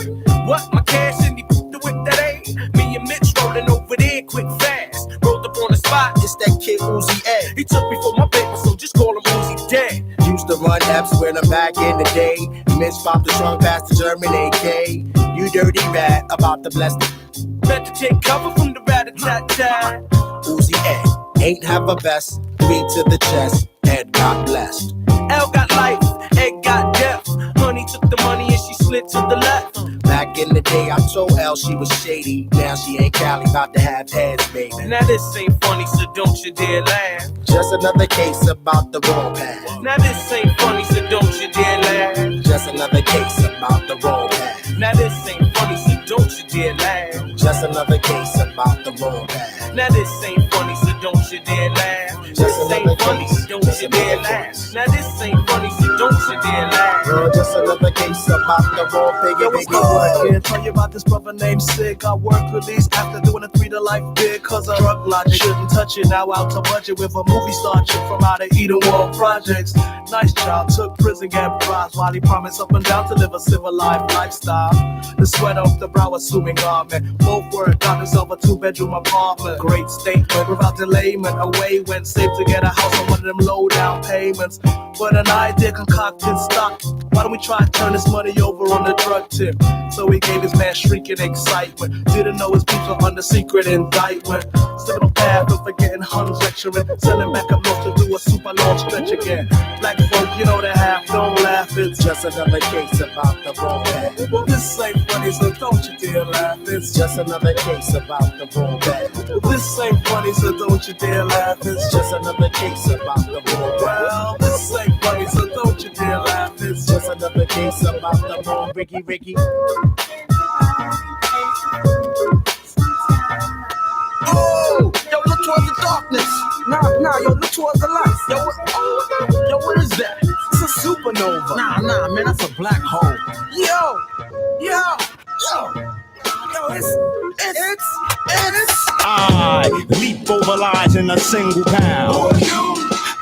What, my cash in the whip that ain't? Me and Mitch rolling over there quick fast. Rolled up on the spot, it's that kid Uzi A. He took me for my paper, so just call him Uzi dead. Used to run F's when I'm back in the day. Mitch popped the trunk past the German AK. You dirty rat about to bless the. Better take cover from the rat-a-tat-tat. Uzi A. Ain't have a best. 3 to the chest. Ed got blessed. L got life, Ed got death. Honey took the money and she slid to the left. Back in the day I told Elle she was shady. Now she ain't Cali, about to have heads, baby. Now this ain't funny, so don't you dare laugh. Just another case about the wrong path. Now this ain't funny, so don't you dare laugh. Just another case about the wrong path. Now this ain't funny, so don't you dare laugh. Just another case about the wrong path. Now this ain't funny, so don't you dare laugh. This ain't funny, so don't you dare laugh. Now this ain't funny, so don't you dare laugh. Just another case about the wrong piggy. Yo, what's good? Can't tell you about this brother named Sig. Got work released after doing a 3 to life bid. Cause of drug logic, shouldn't touch it. Now out to budget with a movie star chick from out of Eden World Projects. Nice child, took prison, got bribes while he promised up and down to live a civilized lifestyle. The sweat off the brow, assuming garment. Both work, got himself a 2-bedroom apartment. Great statement, without delayment. Away went safe to get a house on one of them low down payments. But an idea concocted stock. Why don't we try to turn this money over on the drug tip? So he gave his man shrieking excitement. Didn't know his beats were under secret indictment. Slipping on path of forgetting Huns lecturing. Sending back up north to do a super long stretch again. Black folk, you know the half, don't laugh. It's just another case about the wrong path. This ain't funny, so don't you dare laugh. It's just another case about the wrong path. This ain't funny, so don't you dare laugh. It's just another case about the wrong path. Well, this ain't funny, so don't you dare laugh. It's just another case about the wrong Ricky. Oh, yo, look towards the darkness. Nah, yo, look towards the light. Yo, what is that? It's a supernova. Nah, man, that's a black hole. Yo, it's I leap over lies in a single bound.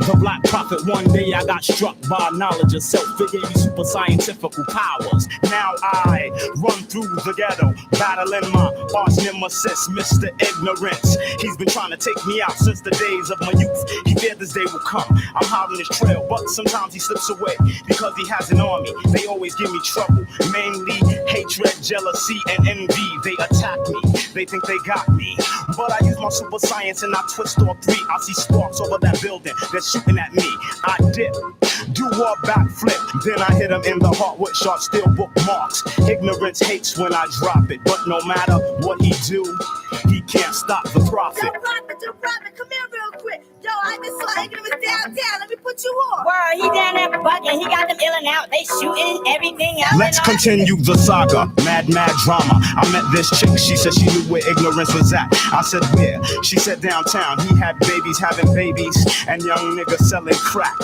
The Black Prophet, one day I got struck by knowledge of self. It gave me super scientific powers. Now I run through the ghetto, battling my arch nemesis, Mr. Ignorance. He's been trying to take me out since the days of my youth. He feared this day will come. I'm hot on his trail, but sometimes he slips away because he has an army. They always give me trouble, mainly hatred, jealousy, and envy. They attack me, they think they got me. But I use my super science and I twist all three. I see sparks over that building. They're shooting at me. I dip, do a backflip, then I hit him in the heart with sharp steel bookmarks. Ignorance hates when I drop it, but no matter what he do, he can't stop the prophet. Yo, prophet, come here real quick. Yo, I just saw Ignorance downtown. Let me put you on. Word, he down there bugging. He got them ill and out. They shooting everything else. Let's continue the saga. Mad drama. I met this chick. She said she knew where ignorance was at. I said where? She said downtown. He had babies having babies and young niggas selling crack.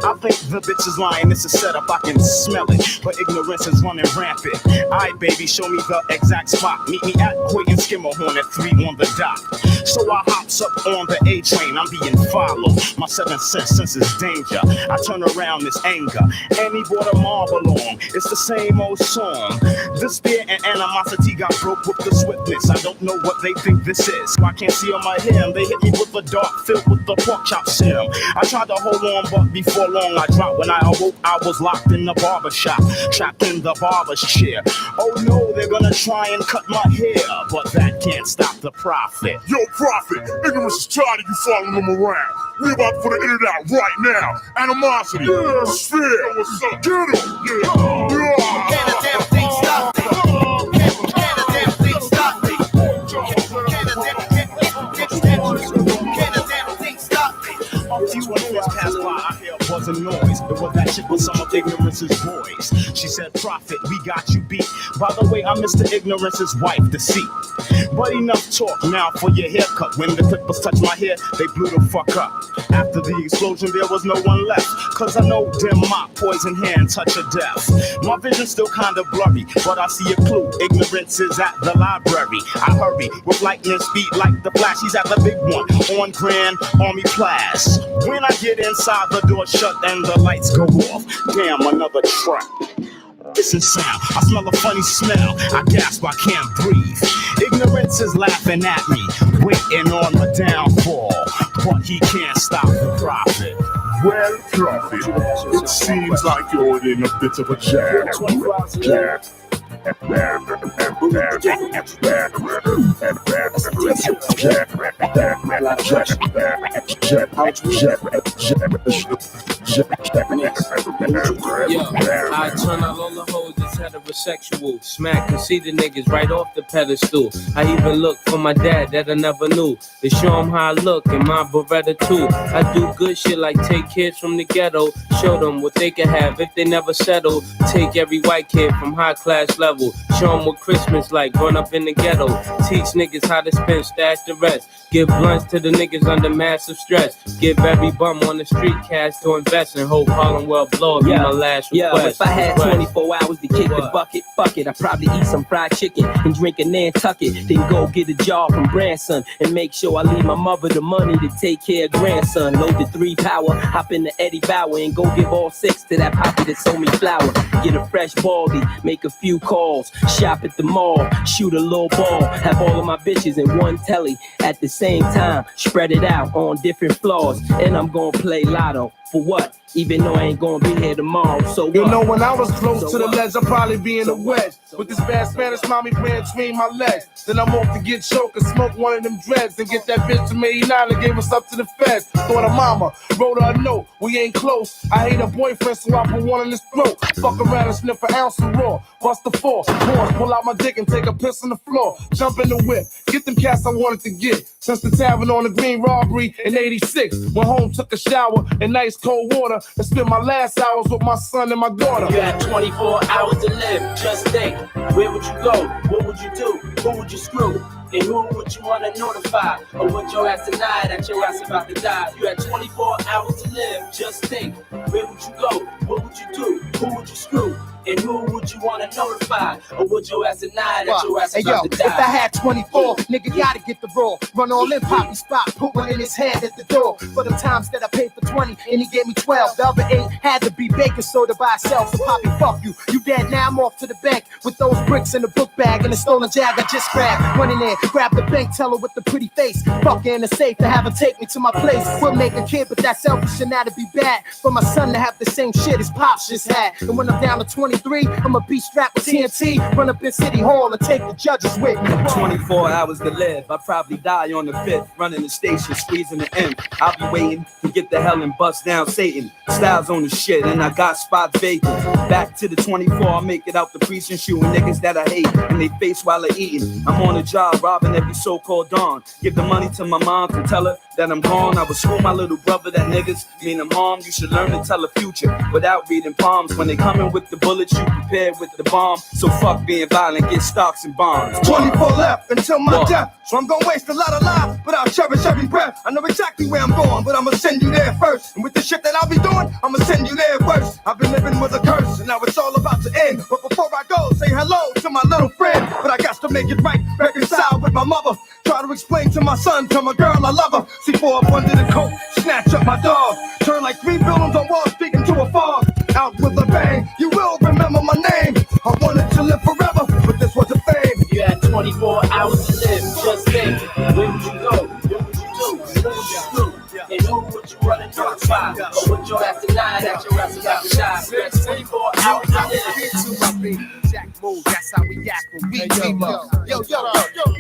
I think the bitch is lying. It's a setup. I can smell it. But ignorance is running rampant. Alright, baby, show me the exact spot. Meet me at Quake and Skimmerhorn at 3 on the dot. So I hops up on the A train. I'm being followed. My 7th sense is danger. I turn around this anger. And he brought a marble on. It's the same old song. Despair and animosity got broke with the swiftness. I don't know what they think this is. I can't see on my hair. They hit me with a dart filled with the pork chop serum. I tried to hold on, but before long I dropped. When I awoke, I was locked in the barber shop, trapped in the barber's chair. Oh no, they're gonna try and cut my hair, but that can't stop the prophet. Yo, prophet, ignorance is tired of you following them around. We about to put an internet out right now. Animosity, sphere, what's up? Get him, yeah. Can a damn thing stop me? Can a damn thing stop me? Can a damn thing stop me? A few minutes passed by, I hear a buzzing noise. It was that chick with some of Ignorance's boys. She said, prophet, we got you beat. By the way, I'm Mr. Ignorance's wife, Deceit. But enough talk now for your haircut. When the clippers touched my hair, they blew the fuck up. After the explosion, there was no one left. Cause I know them mop, poison hand, touch of death. My vision's still kinda blurry, but I see a clue. Ignorance is at the library. I hurry with lightning speed like the Flash. He's at the big one on Grand Army Place. When I get inside, the door shut and the lights go off. Damn, another track. Listen sound, I smell a funny smell. I gasp, I can't breathe. Ignorance is laughing at me, waiting on the downfall. But he can't stop the prophet. Well, prophet, it seems like you're in a bit of a jam. I turn out all the hoes that's heterosexual. Smack conceited niggas right off the pedestal. I even look for my dad that I never knew. To show him how I look in my Beretta too. I do good shit like take kids from the ghetto. Show them what they can have if they never settle. Take every white kid from high class level. Show them what Christmas like growing up in the ghetto. Teach niggas how to spend, stash the rest. Give blunts to the niggas under massive stress. Give every bum on the street cash to invest and hope Harlem will blow. Be my last request. Yeah, if I had 24 hours to kick the bucket, fuck it, I'd probably eat some fried chicken and drink a Nantucket. Then go get a job from Branson and make sure I leave my mother the money to take care of grandson. Load the 3 power, hop in the Eddie Bauer and go give all 6 to that poppy that sold me flour. Get a fresh baldy, make a few calls, shop at the mall, shoot a little ball, have all of my bitches in one telly at the same time, spread it out on different floors, and I'm gonna play lotto. For what? Even though I ain't gonna be here tomorrow, so what? You know, when I was close to the ledge, I'd probably be in a wedge. With this bad Spanish mommy ran between my legs. Then I'm off to get choked and smoke one of them dreads. And get that bitch from 89 and gave us up to the feds. Thought of mama, wrote her a note. We ain't close. I hate her boyfriend, so I put one in his throat. Fuck around and sniff an ounce of raw. Bust the 4, pause, pull out my dick and take a piss on the floor. Jump in the whip, get them cats I wanted to get. Since the tavern on the Green robbery in 86. Went home, took a shower in nice cold water. And spent my last hours with my son and my daughter. You had 24 hours to live, just think. Where would you go? What would you do? Who would you screw? And who would you want to notify? Or would your ass deny that your ass about to die? You had 24 hours to live, just think. Where would you go? What would you do? Who would you screw? And who would you want to notify? Or would your ass deny that your ass about to die? If I had 24, nigga gotta get the raw. Run all in Poppy spot, put one in his head at the door. For the times that I paid for 20 and he gave me 12. The other 8 had to be baking soda by itself. So Poppy, fuck you. You dead now, I'm off to the bank with those bricks in the book bag and the stolen jag I just grabbed. Run in there, grab the bank teller with the pretty face. Fuck in the safe to have her take me to my place. We'll make a kid, but that's selfish and that'd be bad. For my son to have the same shit his pops just had. And when I'm down to 23, I'ma be strapped with TNT, run up in City Hall and take the judges with me. 24 hours to live, I'd probably die on the 5th, running the station, squeezing the end. I'll be waiting to get the hell and bust down Satan. Styles on the shit and I got spots vacant. Back to the 24, I'll make it out the precinct, shooting niggas that I hate in they face while they're eating. I'm on the job, robbing every so-called dawn. Give the money to my mom to tell her that I'm gone. I would school my little brother that niggas mean I'm harm. You should learn to tell the future without reading palms. When they coming with the bullets, you prepared with the bomb. So fuck being violent, get stocks and bonds. 24 left until my death. So I'm gonna waste a lot of life, but I'll cherish every breath. I know exactly where I'm going, but I'ma send you there first. And with the shit that I'll be doing, I'ma send you there first. I've been living with a curse, and now it's all about to end. But before I go, say hello to my little friend. But I got to make it right, reconcile with my mother. Try to explain to my son, tell my girl I love her. C4 up under the coat, snatch up my dog. Turn like 3 buildings on wall, speaking to a fog. Out with a bang, you will remember my name. I wanted to live forever, but this was a fame. You had 24 hours to live, just think. Where would you go? What would you do? Who would you screw? And who would you want to notify? Or would your ass deny that your ass about to die? You had 24 hours to live. Jack move, that's how we act when we team up. Yo, chill out, nigga.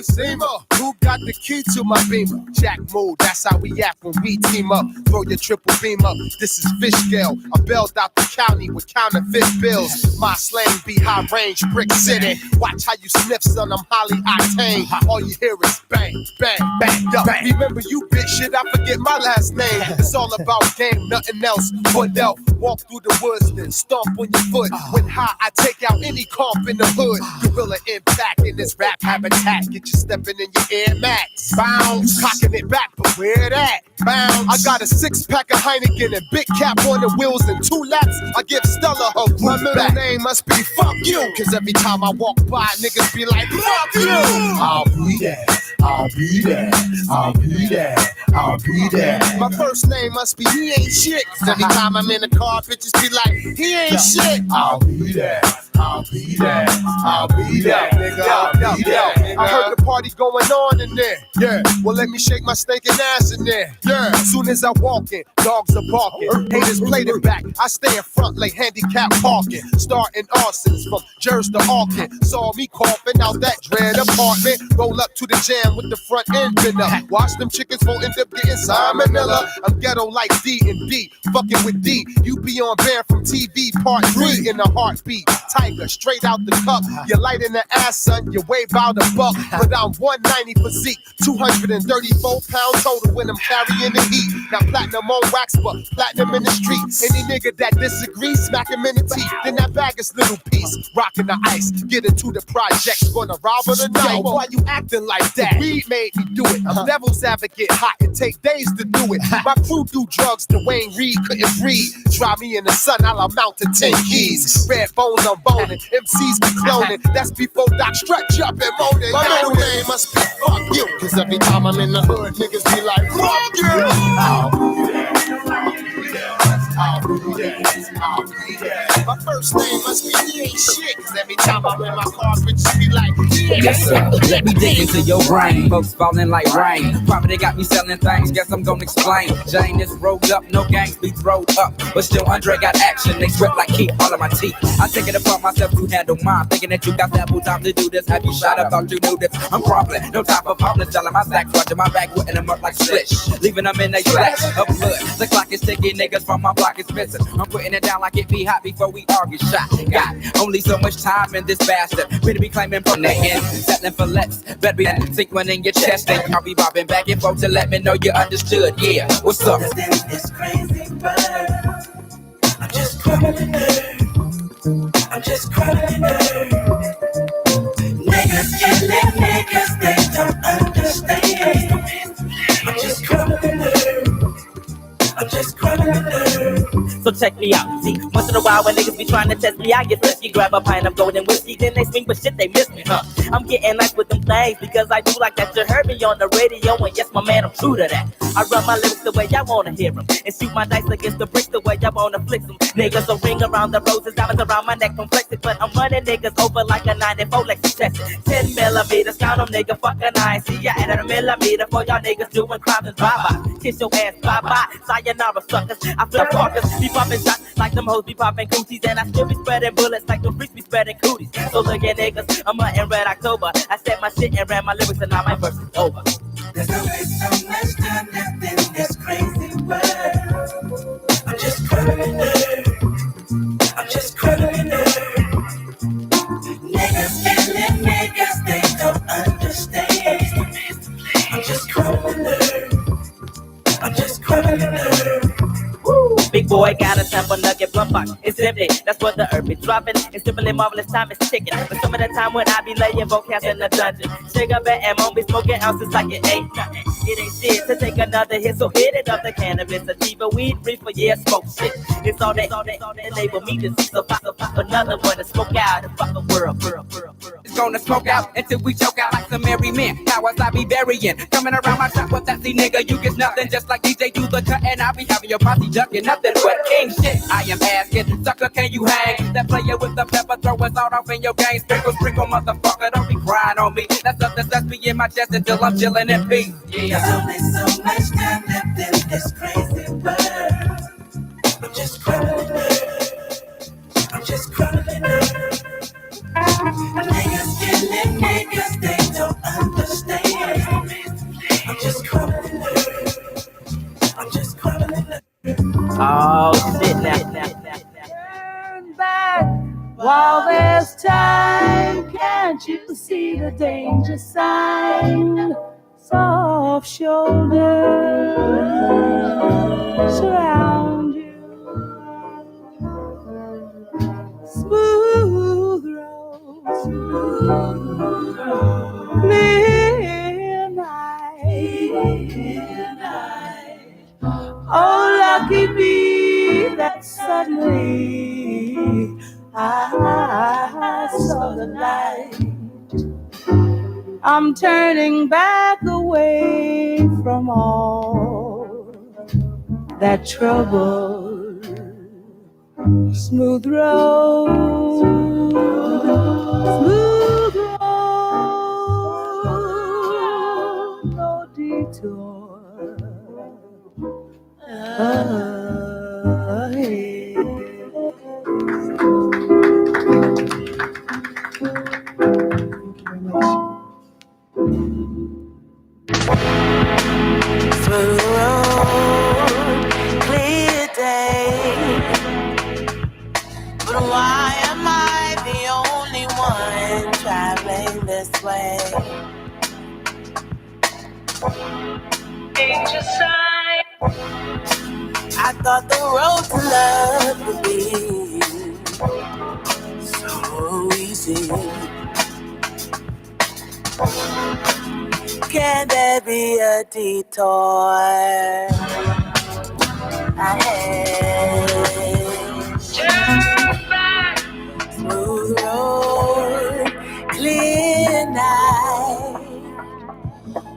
Sing, who got the key to my beamer? Jack move, that's how we act when we team up. Throw your triple beam up, this is fish scale. I bailed out the county with counterfeit bills. My slang be high range, brick city. Watch how you sniff, son, I'm highly octane. All you hear is bang, bang, bang, up. Remember you bitch shit, I forget my last name. It's all about game, nothing else. But out, walk through the woods, then stomp on your foot. When high, I take out any comp in the hood. Gorilla impact in this rap habitat. Get you stepping in your Air Max. Bounce, cocking it back, but where that? bounce. I got a 6-pack of Heineken and big cap on the wheels and 2 laps. I give Stella her group. My middle name must be fuck you, cause every time I walk by, niggas be like, fuck you. I'll be there, I'll be there, I'll be there, I'll be there. My first name must be he ain't shit, cause every time I'm in the car, bitches be like, he ain't shit. I'll be there, I'll be there, I'll be there, nigga, I'll be there. I heard the party going on in there. Yeah, well let me shake my stinking ass in there. Yeah, soon as I walk in, dogs are barking. Haters played it back. I stay in front like handicap parking. Starting arsons from Jersey to Auckland. Saw me coughing out that dread apartment. Roll up to the jam with the front end been up. Watch them chickens won't end up getting salmonella. I'm ghetto like D and D. Fucking with D. You be on Bear from TV part 3 in a heartbeat. Tiger straight out the cup. You're light in the ass, son. You weigh about a buck. But I'm 190 physique. 234 pounds total when I'm carrying the heat. Now platinum on wax, but platinum in the streets. Any nigga that disagrees, smack him in the teeth. Then that bag is little piece, rocking the ice. Get into the projects, gonna rob her tonight. Yo, why you acting like that? Weed made me do it. I'm devil's advocate, hot. It take days to do it. My crew do drugs, Dwayne Reed couldn't breathe. Try me in the sun, I'll amount to 10 keys. Red bones, I'm boning. MCs be cloning. That's before Doc stretch up and moaning. My middle name must be fuck you, cause every time I'm in the hood, niggas be like, fuck you. I'll be there, I'll be there, I'll be there, I'll be there. My first name must be he ain't shit, cause every time I'm in my car, bitches be like, he ain't yes, sir. Let me dig into your brain. Folks falling like rain. Probably got me selling things. Guess I'm gonna explain. Jane is rolled up, no gangs be rolled up. But still, Andre got action. They sweat like keep all of my teeth. I take it upon myself to handle mine. Thinking that you got ample time to do this. Have you shot up? Thought you knew this. I'm crumbling. No time for problems. Selling my stacks, watching my back, whipping them up like splish. Leaving them in a splash of blood. The clock is ticking. Niggas from my block is missing. I'm putting it down like it be hot before we all get shot. Got only so much time in this bastard. Better be claiming from the end. Settling for less. Better be sink one in your chest. And I'll be bobbing back and forth to let me know you understood. Yeah, what's up? This crazy world. I'm just crumbling nerve. I'm just crumbling nerve. Niggas killing niggas, they don't understand. I'm just crumbling nerve. I'm just crumbling nerve. So check me out. See, once in a while when niggas be trying to test me, I get frisky, grab a pint of golden whiskey, then they swing, but shit, they miss me, huh? I'm getting nice with them things because I do like that. You heard me on the radio, and yes, my man, I'm true to that. I run my lyrics the way I wanna hear them, and shoot my dice against the bricks the way I wanna flick them. Niggas so ring around the roses, diamonds around my neck, don't flex it, but I'm running niggas over like a 94 Lexus Texas. 10 millimeters, count them, nigga, fucking I see ya at a millimeter for y'all niggas doing crimes and drive-by. Kiss your ass, bye-bye, sayonara suckers. I flip parkers, be popping shots like them hoes be popping cooties, and I still be spreading bullets like them freaks be spreading cooties. So look at niggas, I'm in Red October. I said my shit and ran my lyrics, and now my verse is over. There's only so much time left in this crazy world. I'm just crumbling nerve. I'm just crumbling nerve. Niggas killing niggas, they don't understand. I'm just crumbling nerve. I'm just crumbling nerve. Woo. Big boy got a sample nugget blunt box. It's empty. That's what the earth be dropping. It's simply marvelous time is ticking. But some of the time when I be laying vocals in the dungeon, cigarette and won't be smoking ounces like it ain't nothing. It ain't shit to take another hit, so hit it up the cannabis, sativa, weed, reefer, yeah, smoke shit. It's all they enable me to see. So pop another one to smoke out and fuck the world. It's gonna smoke out until we choke out like some merry men. Cowards I be burying. Coming around my shop with that see nigga, you get nothing. Just like DJ do the cut, and I be having your posse ducking nothing but king shit. I am asking, sucker, can you hang? That player with the pepper, throw us all off in your game. Sprinkle, motherfucker, don't be crying on me. That's something that's be in my chest until I'm chilling in peace. Yeah. There's only so much time left in this crazy world. I'm just crumbling nerve. I'm just crumbling nerve. Niggas killing niggas, they don't understand. I'm just crumbling nerve. I'm just crumbling nerve. Oh shit now. Turn back while there's time. Can't you see the danger sign? Soft shoulders surround you. Smooth road, clear night. I saw the light. I'm turning back away from all that trouble. Smooth road, smooth road, no detour. Smooth road, clear day. But why am I the only one traveling this way? Danger sign. I thought the road to love would be so easy. Can there be a detour ahead? Turn back. Smooth road, clear night.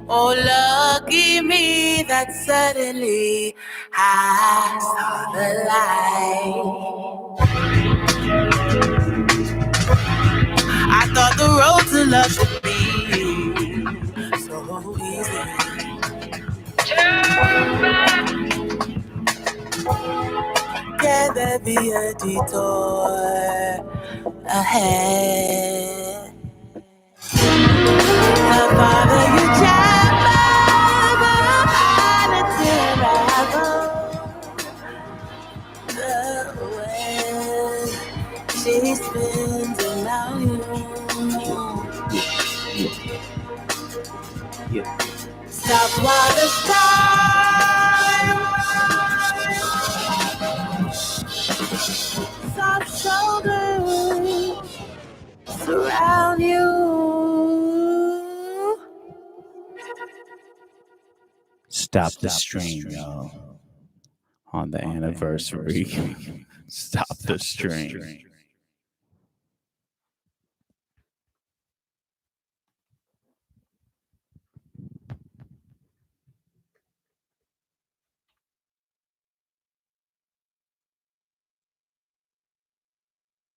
Oh, lucky me that suddenly I saw the light. I thought the road to love should be so easy. Turn back. Can there be a detour ahead? The farther you travel, the harder to unravel. The way she spins around you. Stop while the stars, soft shoulders surround you. Stop the stream, y'all. On the anniversary. Stop the stream.